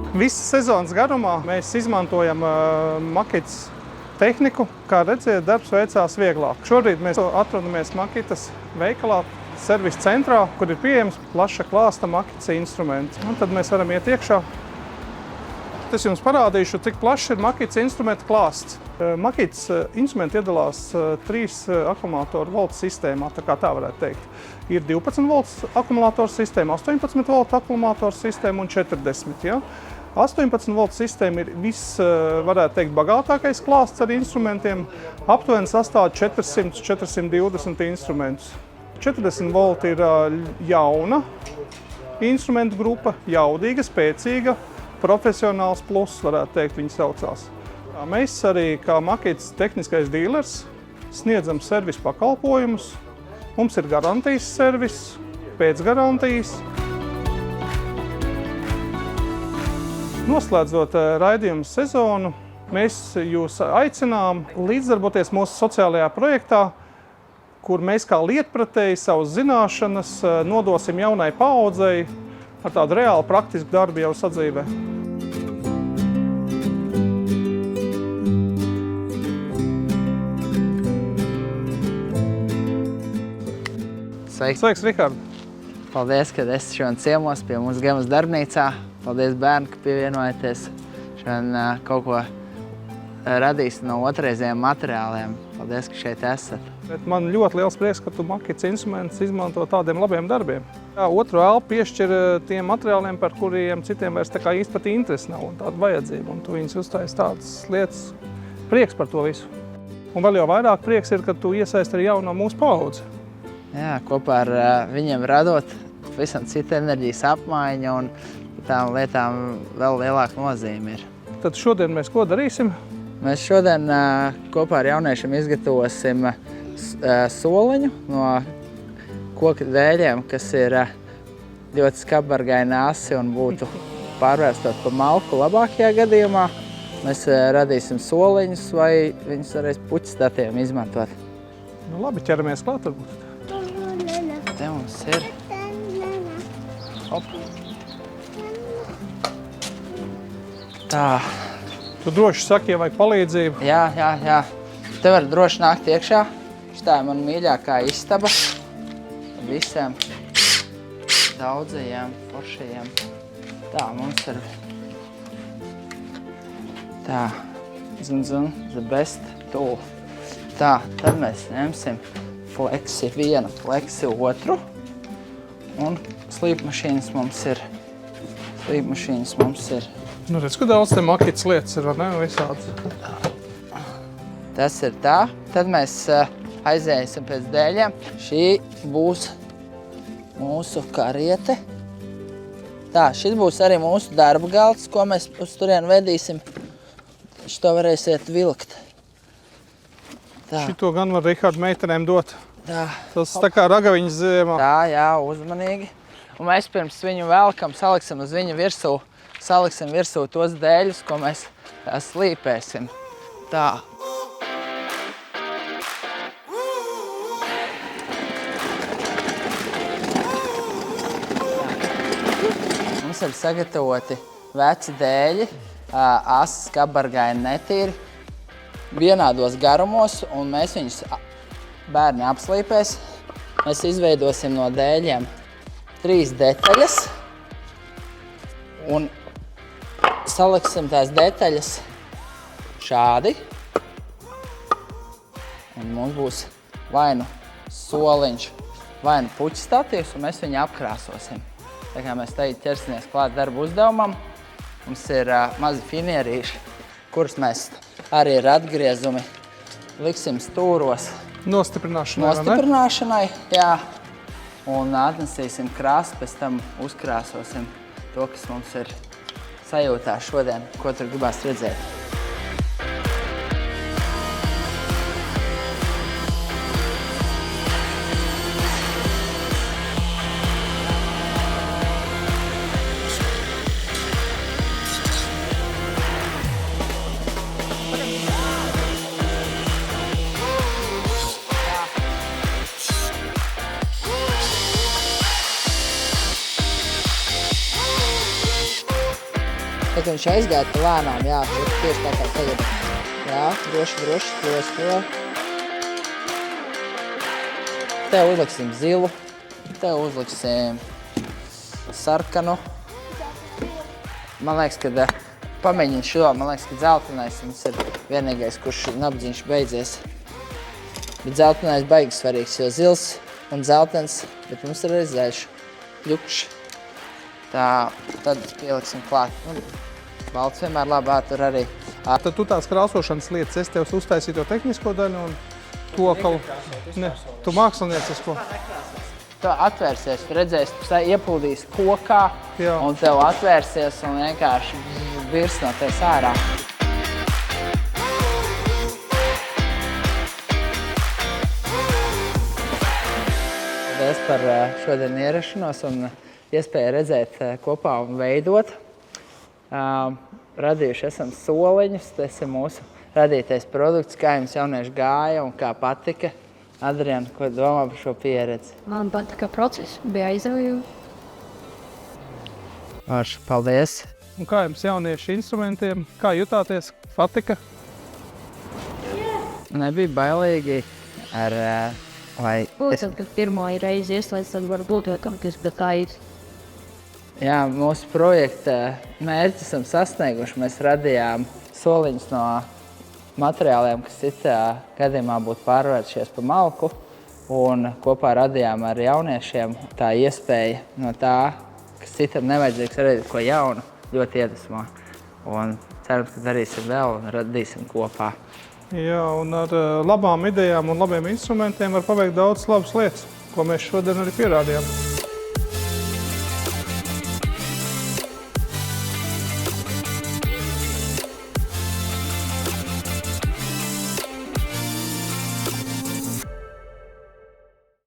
Visas sezonas garumā mēs izmantojam makitas tehniku. Kā redziet, darbs veicās vieglāk. Šobrīd mēs atrodamies makitas veikalā, servisa centrā, kur ir pieejams plaša klāsta makitas instruments. Un tad mēs varam iet iekšā. Es jums parādīšu, cik plašs ir makitas instrumenta klāsts. Makitas instrumenti iedalās 3 akumulātoru voltu sistēmā, tā kā tā varētu teikt. Ir 12 volts akumulātoru sistēma, 18 voltu akumulātoru sistēma un 40. Ja? 18 voltu sistēma ir varētu teikt, bagātākais klāsts ar instrumentiem. Aptuveni sastāv 400–420 instrumentus. 40 volti ir jauna instrumentu grupa, jaudīga, spēcīga, profesionāls plus, varētu teikt, viņi saucās. Mēs arī, kā makitas tehniskais dīlers, sniedzam servisu pakalpojumus. Mums ir garantijas servis, pēcgarantijas. Noslēdzot raidījumu sezonu, mēs jūs aicinām līdzdarboties mūsu sociālajā projektā, kur mēs kā lietpratēji savas zināšanas nodosim jaunai paaudzei ar tādu reāli praktisku darbu jau sadzīvē. Sveiks, Rihard! Paldies, ka esi šodien ciemos pie mums Gemas darbnīcā. Paldies, bērni, ka pievienojaties. Šodien kaut ko radīs no otrreizējiem materiāliem. Paldies, ka šeit esat. Bet man ļoti liels prieks, ka tu makitas instrumentus izmanto tādiem labiem darbiem. Otru elpu piešķir tiem materiāliem, par kuriem citiem vairs tā kā īsti pat interesi nav un tāda vajadzība. Un tu viņus uztais tādas lietas. Prieks par to visu. Un vēl jau vairāk prieks ir, ka tu iesaisti arī jauno mūsu paudzi. Jā, kopā ar viņiem radot visam cita enerģijas apmaiņa un tām lietām vēl lielāka nozīme ir. Tad šodien mēs ko darīsim? Mēs šodien kopā ar jauniešiem izgatavosim soliņu no koka dēļiem, kas ir ļoti skapbargaini asi un būtu pārvērstot pa malku labākajā gadījumā. Mēs radīsim soliņus vai viņus varēs puķistatiem izmantot. Nu labi, ķeramies klāt varbūt. Te mums ir. Hop. Tā. Tu droši saki, ja vajag palīdzību. Jā. Te var droši nākt iekšā. Šitā ir man mīļākā istaba. Visiem daudzajiem, foršajiem. Tā, mums ir. Tā. Zin, the best tool. Tā, tad mēs ņemsim fleksi vienu, fleksi otru. Un slīpmašīnas mums ir. Nu redz, ka daudz te makitas lietas ir, vai ne? Visāds. Tas ir tā. Tad mēs aiziesim pēc dēļiem. Šī būs mūsu kariete. Tā, šis būs arī mūsu darba galds, ko mēs uz turienu vedīsim. Šito varēsiet vilkt. Tā. Šito gan var Riharda meitenēm dot. Tā. Tas tā kā ragaviņas ziemā. Tā, jā, uzmanīgi. Un mēs pirms viņu velkam, saliksim uz viņa virsū, tos dēļus, ko mēs slīpēsim. Tā. Mums ir sagatavoti veci dēļi, asi skapbargaini netīri, vienādos garumos, un mēs viņus bērni apslīpēs. Mēs izveidosim no dēļiem 3 detaļas un saliksim tās detaļas šādi. Un mums būs vai nu soliņš, vai nu puķis statīvs, un mēs viņu apkrāsosim. Tā kā mēs tagad ķersimies klāt darba uzdevumam, mums ir mazi finierīši, kurus mēs arī ar atgriezumi liksim stūros. Nostiprināšanai, jā. Un atnesīsim krāsu, pēc tam uzkrāsosim to, kas mums ir sajūtā šodien, ko tur gribās redzēt. Tā kā viņš aizgāja pa lēnām, jā, tieši tā kā tagad. Jā, droši, to. Te uzliksim zilu, te uzliksim sarkanu. Man liekas, ka pamēģinu šo, man liekas, ka dzeltenais mums ir vienīgais, kurš nabdziņš beidzies. Bet dzeltenais baigi svarīgs, jo zils un dzeltens, bet mums ir arī zaļš, ļukšs. Tā, tad pieliksim klāt. Balts vienmēr labā tur arī. Tad tu tās krāsošanas lietas, es tev uztaisīju to tehnisko daļu un to kaut... Ne, tu māksliniecisko. Tu atvērsies, redzēsi, tu ieplūdīs kokā Jā. Un tev atvērsies un vienkārši virsnoties ārā. Paldies par šodien ierašanos un iespēju redzēt kopā un veidot. Radījuši esam soliņus, tas ir mūsu radītais produkts, kā jums jaunieši gāja un kā patika. Adriana, ko domā par šo pieredzi? Man patika process, bija aizraujoši. Paldies! Un kā jums jaunieši instrumentiem? Kā jutāties? Patika? Nebija bailīgi Būtu, kad pirmo reizi ieslēdz, tad varbūt kaut kas bija tā īsti. Jā, mūsu projekta mērķi esam sasnieguši. Mēs radījām soliņus no materiāliem, kas citā gadījumā būtu pārvēršies pa malku. Un kopā radījām ar jauniešiem tā iespēja no tā, kas citam nevajadzīgs radīt ko jaunu, ļoti iedvesmo. Un cerams, ka darīsim vēl un radīsim kopā. Jā, un ar labām idejām un labiem instrumentiem var paveikt daudz labas lietas, ko mēs šodien arī pierādījām.